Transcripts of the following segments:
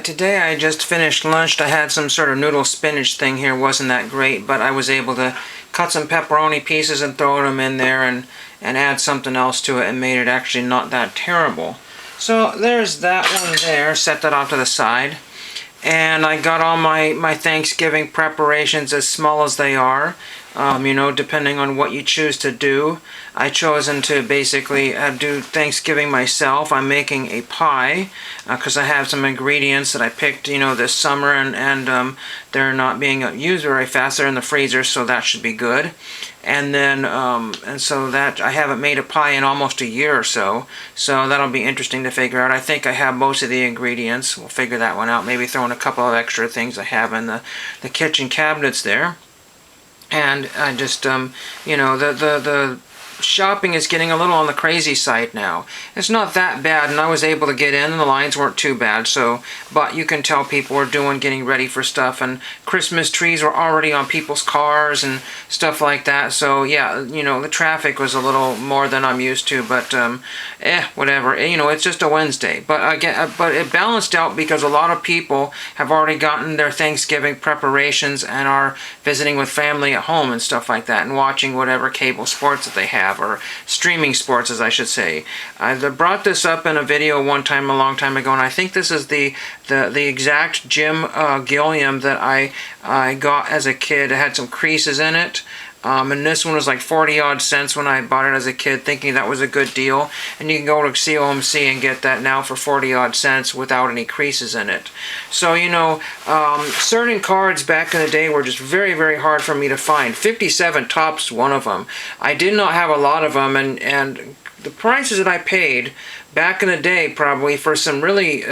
today I just finished lunch. I had some sort of noodle spinach thing here. Wasn't that great, but I was able to cut some pepperoni pieces and throw them in there and add something else to it and made it actually not that terrible. So there's that one there. Set that off to the side. And I got all my Thanksgiving preparations as small as they are. You know, depending on what you choose to do. I chosen to basically do Thanksgiving myself. I'm making a pie because I have some ingredients that I picked, you know, this summer, and they're not being used very fast. They're in the freezer, so that should be good. And then, and so that I haven't made a pie in almost a year or so that'll be interesting to figure out. I think I have most of the ingredients. We'll figure that one out. Maybe throw in a couple of extra things I have in the kitchen cabinets there. And I just, you know, the shopping is getting a little on the crazy side now. It's not that bad, and I was able to get in, and the lines weren't too bad. So, but you can tell people were getting ready for stuff, and Christmas trees were already on people's cars and stuff like that. So yeah, you know, the traffic was a little more than I'm used to, but whatever. You know, it's just a Wednesday. But again, but it balanced out because a lot of people have already gotten their Thanksgiving preparations and are visiting with family at home and stuff like that, and watching whatever cable sports that they have, or streaming sports, as I should say. I brought this up in a video one time, a long time ago, and I think this is the exact Jim Gilliam that I got as a kid. It had some creases in it. And this one was like 40 odd cents when I bought it as a kid, thinking that was a good deal. And you can go to COMC and get that now for 40 odd cents without any creases in it. So, you know, certain cards back in the day were just very, very hard for me to find. 57 Topps, one of them. I did not have a lot of them, and the prices that I paid back in the day, probably for some really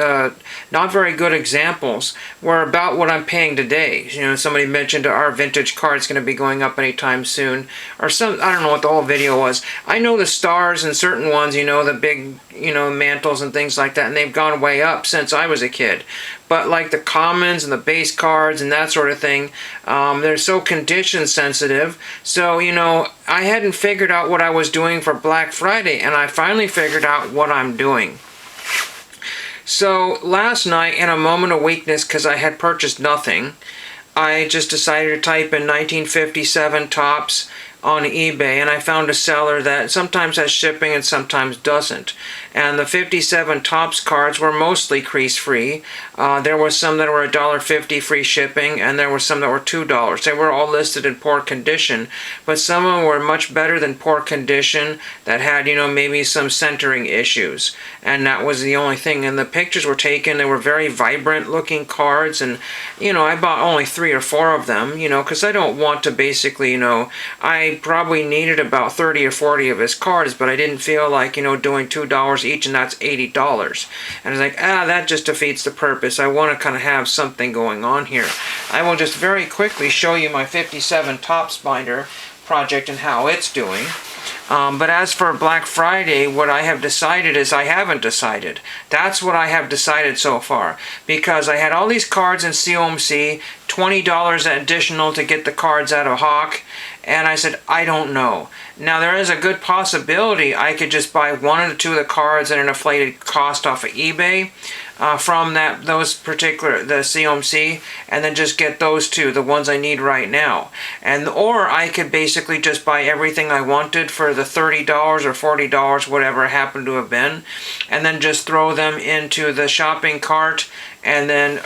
not very good examples, were about what I'm paying today. You know, somebody mentioned our vintage card's going to be going up anytime soon, or some, I don't know what the whole video was. I know the stars and certain ones, you know, the big, you know, mantles and things like that, and they've gone way up since I was a kid. But like the commons and the base cards and that sort of thing, they're so condition sensitive. So, you know, I hadn't figured out what I was doing for Black Friday, and I finally figured out what I'm doing. So last night, in a moment of weakness because I had purchased nothing, I just decided to type in 1957 Topps on eBay, and I found a seller that sometimes has shipping and sometimes doesn't. And the 57 Topps cards were mostly crease-free. There were some that were $1.50 free shipping, and there were some that were $2. They were all listed in poor condition, but some of them were much better than poor condition that had, you know, maybe some centering issues. And that was the only thing. And the pictures were taken. They were very vibrant-looking cards, and, you know, I bought only 3 or 4 of them, you know, because I don't want to basically, you know, I probably needed about 30 or 40 of his cards, but I didn't feel like, you know, doing $2 each, and that's $80. And I was like, that just defeats the purpose. I want to kind of have something going on here. I will just very quickly show you my 57 Topps binder project and how it's doing. But as for Black Friday, what I have decided is I haven't decided. That's what I have decided so far. Because I had all these cards in COMC, $20 additional to get the cards out of Hawk, and I said, I don't know. Now, there is a good possibility I could just buy 1 or 2 of the cards at an inflated cost off of eBay from the COMC, and then just get those 2, the ones I need right now. Or I could basically just buy everything I wanted for the $30 or $40, whatever it happened to have been, and then just throw them into the shopping cart, and then,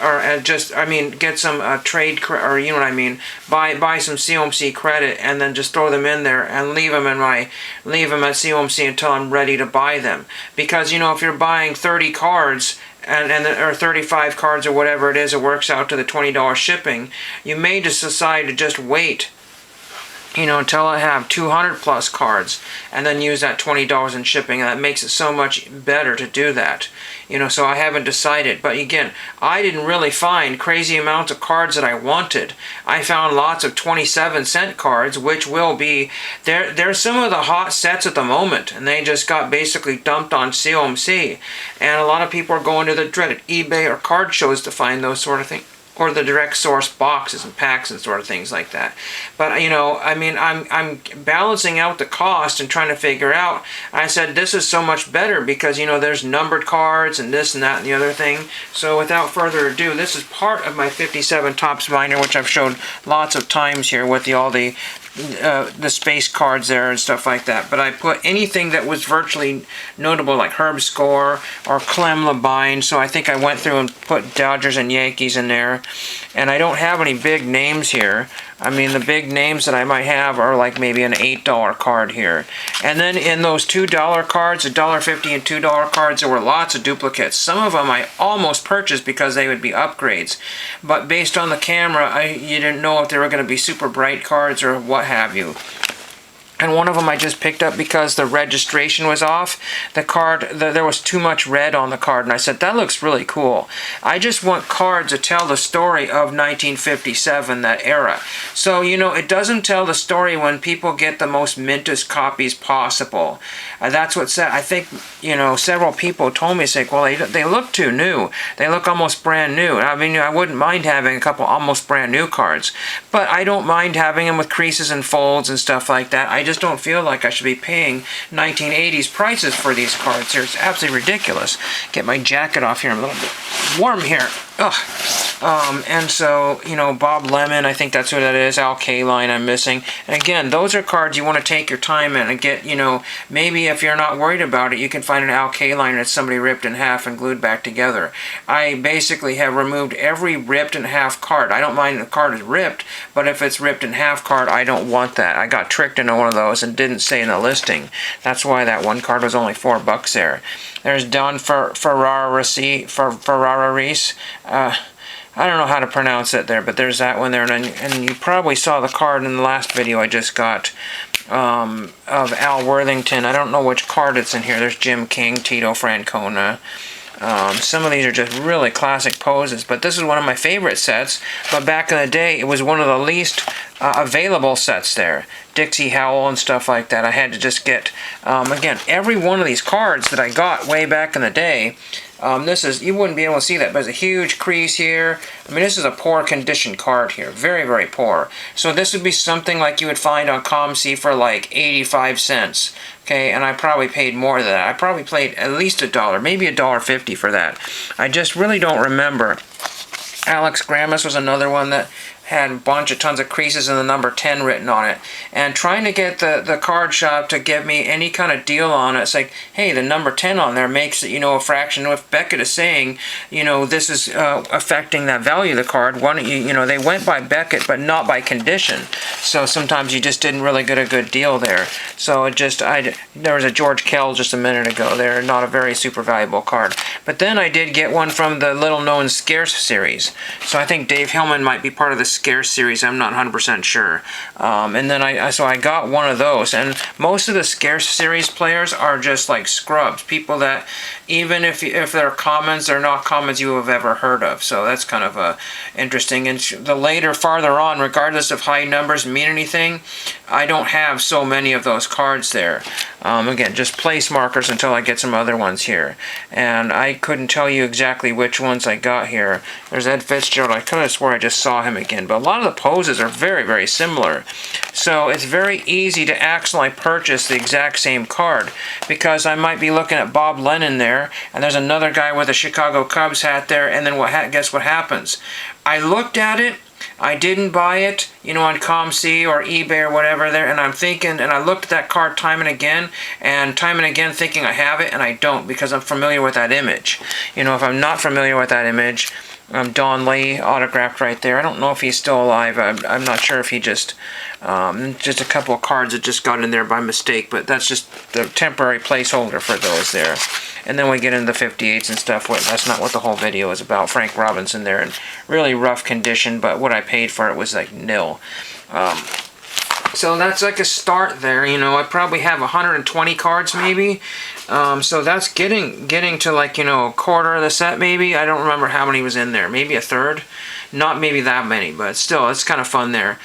get some trade, or you know what I mean, buy some COMC credit, and then just throw them in there and leave them at COMC until I'm ready to buy them. Because, you know, if you're buying 30 cards, or 35 cards or whatever it is, it works out to the $20 shipping, you may just decide to just wait, you know, until I have 200 plus cards, and then use that $20 in shipping. And that makes it so much better to do that, you know. So I haven't decided, but again, I didn't really find crazy amounts of cards that I wanted. I found lots of 27-cent cards, which will be they're some of the hot sets at the moment, and they just got basically dumped on COMC, and a lot of people are going to the dreaded eBay or card shows to find those sort of things. or the direct source boxes and packs and sort of things like that. But you know, I mean, I'm balancing out the cost and trying to figure out. I said this is so much better because you know there's numbered cards and this and that and the other thing. So without further ado, this is part of my 57 Topps binder, which I've showed lots of times here with all the space cards there and stuff like that. But I put anything that was virtually notable, like Herb Score or Clem Labine. So I think I went through and put Dodgers and Yankees in there. And I don't have any big names here. I mean, the big names that I might have are like maybe an $8 card here. And then in those $2 cards, $1.50 and $2 cards, there were lots of duplicates. Some of them I almost purchased because they would be upgrades. But based on the camera, you didn't know if they were going to be super bright cards or what have you. And one of them I just picked up because the registration was off. The card, there was too much red on the card, and I said, that looks really cool. I just want cards to tell the story of 1957, that era. So, you know, it doesn't tell the story when people get the most mintest copies possible. That's what said. I think, you know, several people told me, say, well, they look too new. They look almost brand new. I mean, I wouldn't mind having a couple almost brand new cards, but I don't mind having them with creases and folds and stuff like that. I just don't feel like I should be paying 1980s prices for these cards here. It's absolutely ridiculous. Get my jacket off here. I'm a little bit warm here. Ugh. And so, you know, Bob Lemon, I think that's who that is. Al Kaline I'm missing. And again, those are cards you want to take your time in and get, you know, maybe if you're not worried about it, you can find an Al Kaline that somebody ripped in half and glued back together. I basically have removed every ripped in half card. I don't mind the card is ripped, but if it's ripped in half card, I don't want that. I got tricked into one of those and didn't say in the listing. That's why that one card was only $4 there. There's Don Ferrara Reese. I don't know how to pronounce it there, but there's that one there. And you probably saw the card in the last video I just got of Al Worthington. I don't know which card it's in here. There's Jim King, Tito Francona. Some of these are just really classic poses, but this is one of my favorite sets. But back in the day, it was one of the least available sets there. Dixie Howell and stuff like that. I had to just get, again, every one of these cards that I got way back in the day. This is, you wouldn't be able to see that, but there's a huge crease here. I mean, this is a poor condition card here. Very, very poor. So this would be something like you would find on ComC for like 85 cents. Okay, and I probably paid more than that. I probably paid at least $1, maybe $1.50 for that. I just really don't remember. Alex Grammas was another one that had a tons of creases and the number 10 written on it. And trying to get the card shop to give me any kind of deal on it, it's like, hey, the number 10 on there makes it, you know, a fraction. If Beckett is saying, you know, this is affecting that value of the card, why don't you, you know, they went by Beckett, but not by condition. So sometimes you just didn't really get a good deal there. So it just, there was a George Kell just a minute ago there, not a very super valuable card. But then I did get one from the little known Scarce series. So I think Dave Hillman might be part of the Scarce series, I'm not 100% sure. And then I got one of those, and most of the Scarce series players are just like scrubs, people that even if they're commons, they're not commons you have ever heard of. So that's kind of interesting. And the later, farther on, regardless of high numbers mean anything, I don't have so many of those cards there. Again, just place markers until I get some other ones here. And I couldn't tell you exactly which ones I got here. There's Ed Fitzgerald. I could have swore I just saw him again. But a lot of the poses are very, very similar. So it's very easy to accidentally purchase the exact same card, because I might be looking at Bob Lennon there, and there's another guy with a Chicago Cubs hat there, and then guess what happens? I looked at it, I didn't buy it, you know, on ComC or eBay or whatever there, and I'm thinking, and I looked at that card time and again thinking I have it, and I don't, because I'm familiar with that image. You know, if I'm not familiar with that image, Don Lee autographed right there. I don't know if he's still alive. I'm not sure if he just a couple of cards that just got in there by mistake, but that's just the temporary placeholder for those there. And then we get into the 58s and stuff. That's not what the whole video is about. Frank Robinson there in really rough condition, but what I paid for it was like nil. So that's like a start there. You know, I probably have 120 cards maybe. So that's getting to like, you know, a quarter of the set maybe. I don't remember how many was in there. Maybe a third. Not maybe that many, but still, it's kind of fun there.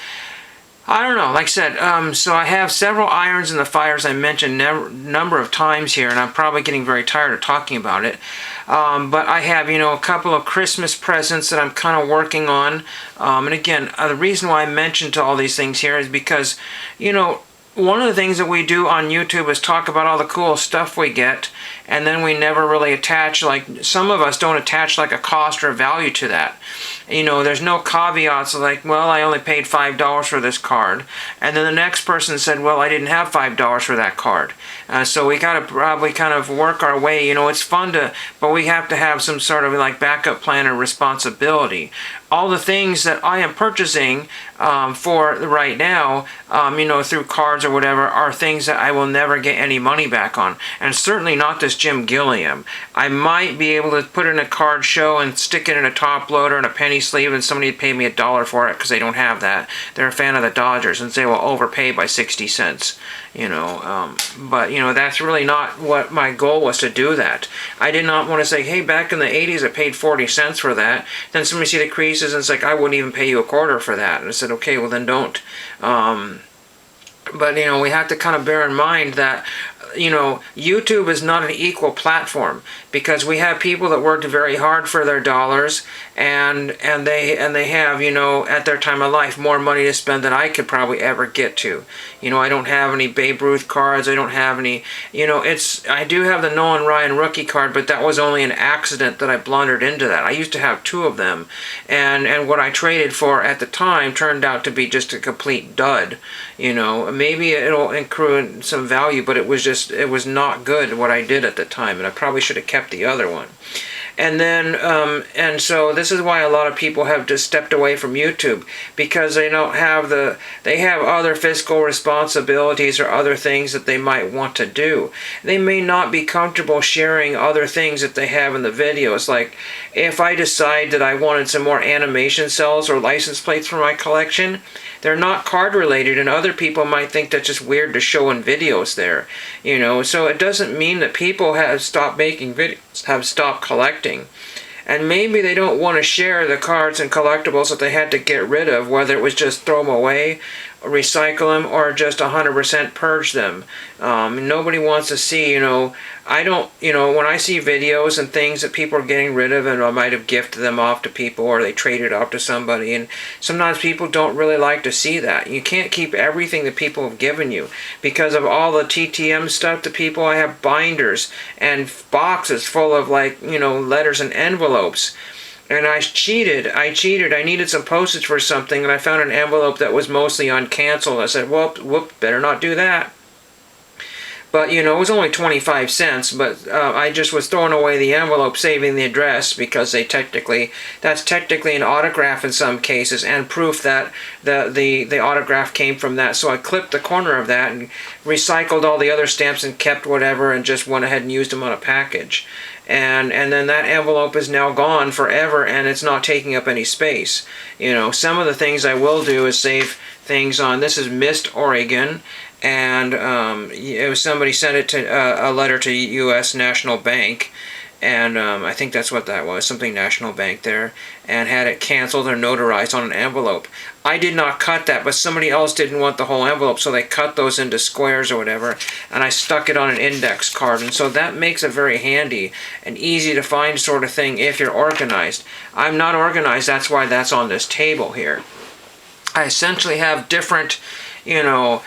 I don't know. Like I said, so I have several irons in the fires I mentioned number of times here, and I'm probably getting very tired of talking about it. But I have, a couple of Christmas presents that I'm kind of working on. And again, the reason why I mentioned all these things here is because, one of the things that we do on YouTube is talk about all the cool stuff we get, and then we never really attach, like, some of us don't attach like a cost or a value to that. There's no caveats like, well, I only paid $5 for this card. And then the next person said, well, I didn't have $5 for that card. So we got to probably kind of work our way. It's fun but we have to have some sort of like backup plan or responsibility. All the things that I am purchasing for right now, through cards or whatever, are things that I will never get any money back on. And certainly not this Jim Gilliam. I might be able to put in a card show and stick it in a top loader and a penny sleeve, and somebody paid me $1 for it because they don't have that. They're a fan of the Dodgers and say, well, overpay by 60 cents. But that's really not what my goal was, to do that. I did not want to say, hey, back in the 80s I paid 40 cents for that. Then somebody see the creases and it's like, I wouldn't even pay you a quarter for that. And I said, okay, well then don't. But we have to kind of bear in mind that YouTube is not an equal platform, because we have people that worked very hard for their dollars, and they have, at their time of life, more money to spend than I could probably ever get to. I don't have any Babe Ruth cards. I don't have any, I do have the Nolan Ryan rookie card, but that was only an accident that I blundered into that. I used to have 2 of them, and what I traded for at the time turned out to be just a complete dud. Maybe it'll accrue some value, but it was not good what I did at the time, and I probably should have kept the other one. And then, and so this is why a lot of people have just stepped away from YouTube, because they don't have they have other fiscal responsibilities or other things that they might want to do. They may not be comfortable sharing other things that they have in the videos. Like, if I decide that I wanted some more animation cells or license plates for my collection, they're not card related, and other people might think that's just weird to show in videos there. So it doesn't mean that people have stopped making videos, have stopped collecting. And maybe they don't want to share the cards and collectibles that they had to get rid of, whether it was just throw them away, recycle them, or just 100% purge them. Nobody wants to see, I don't, when I see videos and things that people are getting rid of, and I might have gifted them off to people, or they traded off to somebody, and sometimes people don't really like to see that. You can't keep everything that people have given you. Because of all the TTM stuff to people, I have binders and boxes full of, like, letters and envelopes. And I cheated. I needed some postage for something, and I found an envelope that was mostly uncanceled. I said, whoop, better not do that. But, it was only 25 cents, but I just was throwing away the envelope, saving the address, because that's technically an autograph in some cases, and proof that the autograph came from that. So I clipped the corner of that and recycled all the other stamps and kept whatever, and just went ahead and used them on a package. And then that envelope is now gone forever, and it's not taking up any space. Some of the things I will do is save things on, this is Mist, Oregon, and it was somebody sent it to a letter to U.S. National Bank, and I think that's what that was, something National Bank there, and had it canceled or notarized on an envelope. I did not cut that, but somebody else didn't want the whole envelope, so they cut those into squares or whatever, and I stuck it on an index card, and so that makes it very handy and easy to find sort of thing if you're organized. I'm not organized, that's why that's on this table here. I essentially have different, like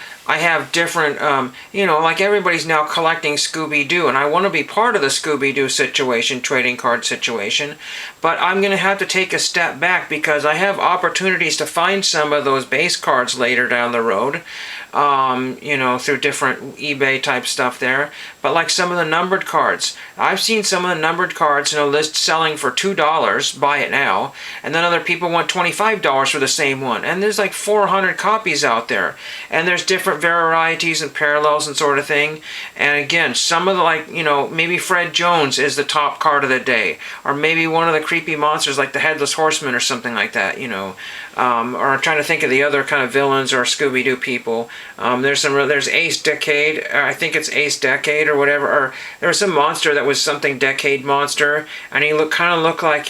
everybody's now collecting Scooby-Doo, and I want to be part of the Scooby-Doo situation, trading card situation, but I'm going to have to take a step back, because I have opportunities to find some of those base cards later down the road, through different eBay type stuff there. But like some of the numbered cards, I've seen some of the numbered cards, list selling for $2, buy it now, and then other people want $25 for the same one, and there's like 400 copies out there, and there's different varieties and parallels and sort of thing. And again, some of the, maybe Fred Jones is the top card of the day, or maybe one of the creepy monsters like the Headless Horseman or something like that, or I'm trying to think of the other kind of villains or Scooby-Doo people. There's Ace Decade. I think it's Ace Decade or whatever. Or there was some monster that was something Decade Monster, and he kind of looked like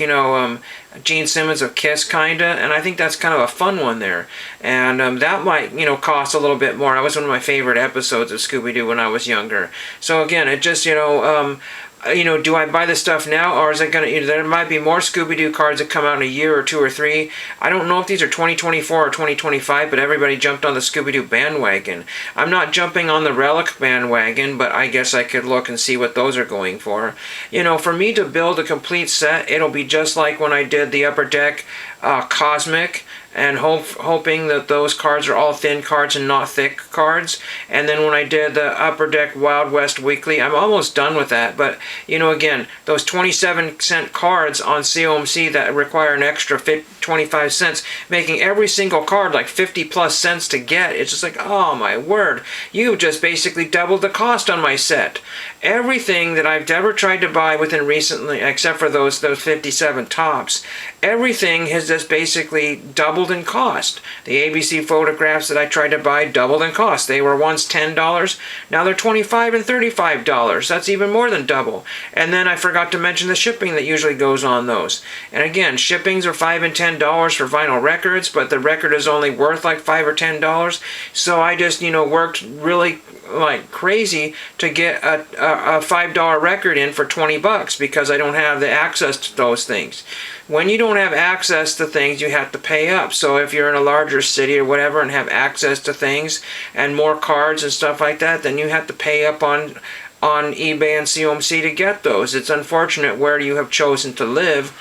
Gene Simmons of Kiss, kinda, and I think that's kind of a fun one there. And that might cost a little bit more. That was one of my favorite episodes of Scooby-Doo when I was younger. So again, it just do I buy this stuff now, or is it gonna? There might be more Scooby-Doo cards that come out in a year or 2 or 3. I don't know if these are 2024 or 2025, but everybody jumped on the Scooby-Doo bandwagon. I'm not jumping on the Relic bandwagon, but I guess I could look and see what those are going for. For me to build a complete set, it'll be just like when I did the Upper Deck Cosmic, and hoping that those cards are all thin cards and not thick cards. And then when I did the Upper Deck Wild West Weekly, I'm almost done with that. But, again, those 27-cent cards on COMC that require an extra 25 cents, making every single card like 50+ cents to get. It's just like, oh my word, you just basically doubled the cost on my set. Everything that I've ever tried to buy within recently, except for those 57 tops, everything has just basically doubled in cost. The ABC photographs that I tried to buy doubled in cost. They were once $10, now they're $25 and $35. That's even more than double. And then I forgot to mention the shipping that usually goes on those. And again, shippings are $5 and $10 for vinyl records, but the record is only worth like $5 or $10. So I just worked really like crazy to get a $5 record in for $20 because I don't have the access to those things. When you don't have access to things, you have to pay up. So if you're in a larger city or whatever and have access to things and more cards and stuff like that, then you have to pay up on eBay and COMC to get those. It's unfortunate where you have chosen to live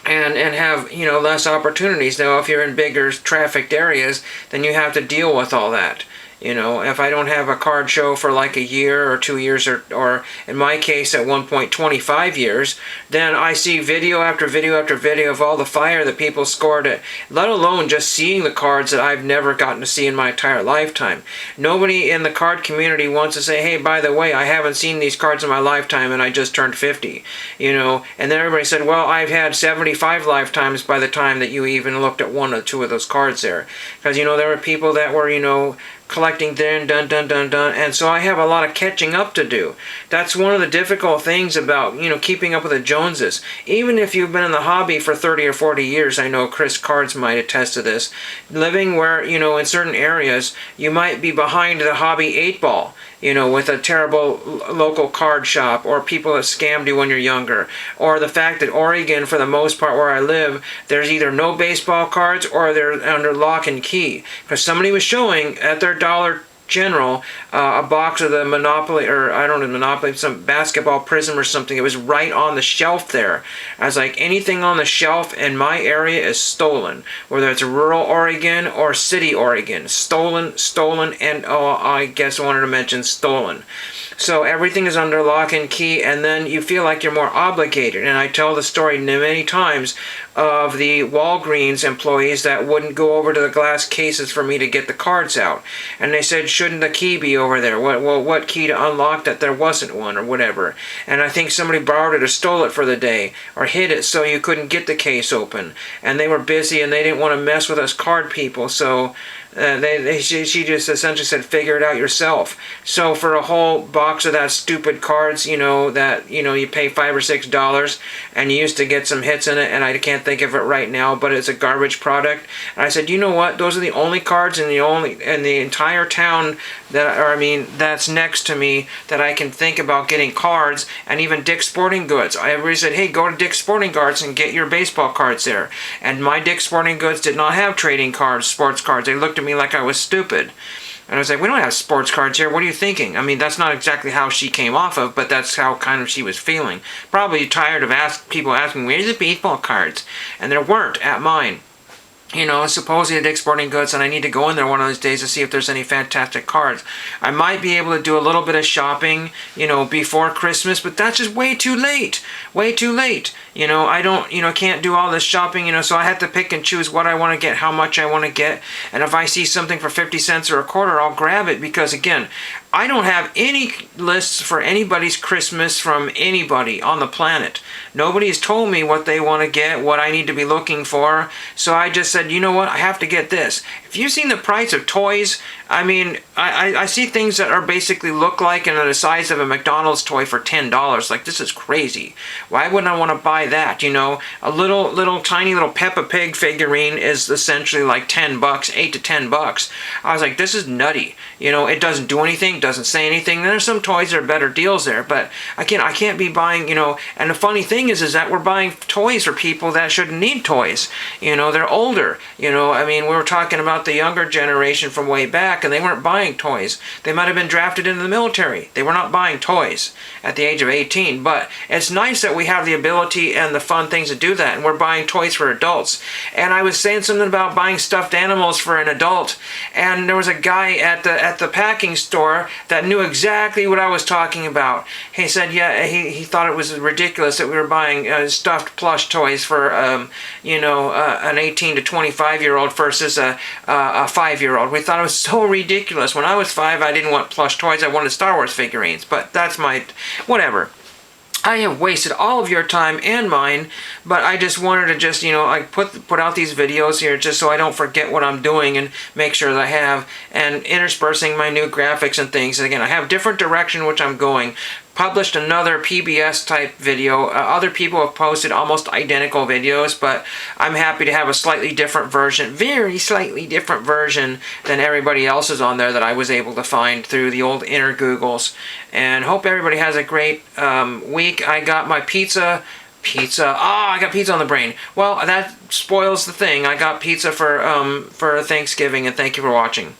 and have less opportunities. Now if you're in bigger trafficked areas, then you have to deal with all that. If I don't have a card show for like a year or 2 years or in my case at one point 25 years, then I see video after video after video of all the fire that people scored at, let alone just seeing the cards that I've never gotten to see in my entire lifetime. Nobody in the card community wants to say, hey, by the way, I haven't seen these cards in my lifetime and I just turned 50, and then everybody said, well, I've had 75 lifetimes by the time that you even looked at 1 or 2 of those cards there. Because, there were people that were, collecting dun, and so I have a lot of catching up to do. That's one of the difficult things about, keeping up with the Joneses. Even if you've been in the hobby for 30 or 40 years, I know Chris Cards might attest to this, living where, in certain areas, you might be behind the hobby 8-ball, with a terrible local card shop, or people that scammed you when you're younger, or the fact that Oregon, for the most part where I live, there's either no baseball cards or they're under lock and key. Because somebody was showing at their Dollar General a box of the Monopoly, or I don't know, Monopoly, some basketball prism or something. It was right on the shelf there. I was like, anything on the shelf in my area is stolen, whether it's rural Oregon or city Oregon. Stolen, and I guess I wanted to mention stolen. So everything is under lock and key, and then you feel like you're more obligated. And I tell the story many times of the Walgreens employees that wouldn't go over to the glass cases for me to get the cards out. And they said, shouldn't the key be over there? What key to unlock that there wasn't one, or whatever. And I think somebody borrowed it or stole it for the day, or hid it so you couldn't get the case open. And they were busy and they didn't want to mess with us card people, so she just essentially said, figure it out yourself. So for a whole box of that stupid cards, that you pay $5 or $6, and you used to get some hits in it, and I can't think of it right now, but it's a garbage product. And I said, you know what? Those are the only cards in the entire town that's next to me that I can think about getting cards. And even Dick's Sporting Goods. Everybody said, hey, go to Dick's Sporting Goods and get your baseball cards there. And my Dick's Sporting Goods did not have trading cards, sports cards. They looked at me like I was stupid. And I was like, we don't have sports cards here. What are you thinking? That's not exactly how she came off of, but that's how kind of she was feeling. Probably tired of people asking, where's the baseball cards? And there weren't at mine. Supposedly at Dick's Sporting Goods, and I need to go in there one of those days to see if there's any fantastic cards. I might be able to do a little bit of shopping, before Christmas, but that's just way too late. Way too late. You know, I don't, you know, can't do all this shopping, you know, so I have to pick and choose what I want to get, how much I want to get. And if I see something for 50 cents or a quarter, I'll grab it because, again, I don't have any lists for anybody's Christmas from anybody on the planet. Nobody has told me what they want to get, what I need to be looking for. So I just said, you know what, I have to get this. If you've seen the price of toys, I mean, I see things that are basically look like and are the size of a McDonald's toy for $10. Like, this is crazy. Why wouldn't I want to buy that? You know, a little tiny little Peppa Pig figurine is essentially like $10, $8 to $10. I was like, this is nutty. You know, it doesn't do anything, doesn't say anything. There's some toys that are better deals there, but I can't be buying, you know. And the funny thing is that we're buying toys for people that shouldn't need toys. You know, they're older. You know, I mean, we were talking about the younger generation from way back, and they weren't buying toys. They might have been drafted into the military. They were not buying toys at the age of 18. But it's nice that we have the ability and the fun things to do that, and we're buying toys for adults. And I was saying something about buying stuffed animals for an adult, and there was a guy at the packing store that knew exactly what I was talking about. He said, yeah, he thought it was ridiculous that we were buying stuffed plush toys for you know, an 18 to 25-year-old versus a 5-year-old. We thought it was so ridiculous. When I was 5, I didn't want plush toys. I wanted Star Wars figurines. But that's my whatever. I have wasted all of your time and mine, but I just wanted to just, you know, I put out these videos here just so I don't forget what I'm doing and make sure that I have, and interspersing my new graphics and things. And again, I have different direction which I'm going. Published another PBS type video. Other people have posted almost identical videos, but I'm happy to have a slightly different version, very slightly different version than everybody else's on there that I was able to find through the old inner Googles. And hope everybody has a great week. I got my pizza. I got pizza on the brain. Well, that spoils the thing. I got pizza for Thanksgiving, and thank you for watching.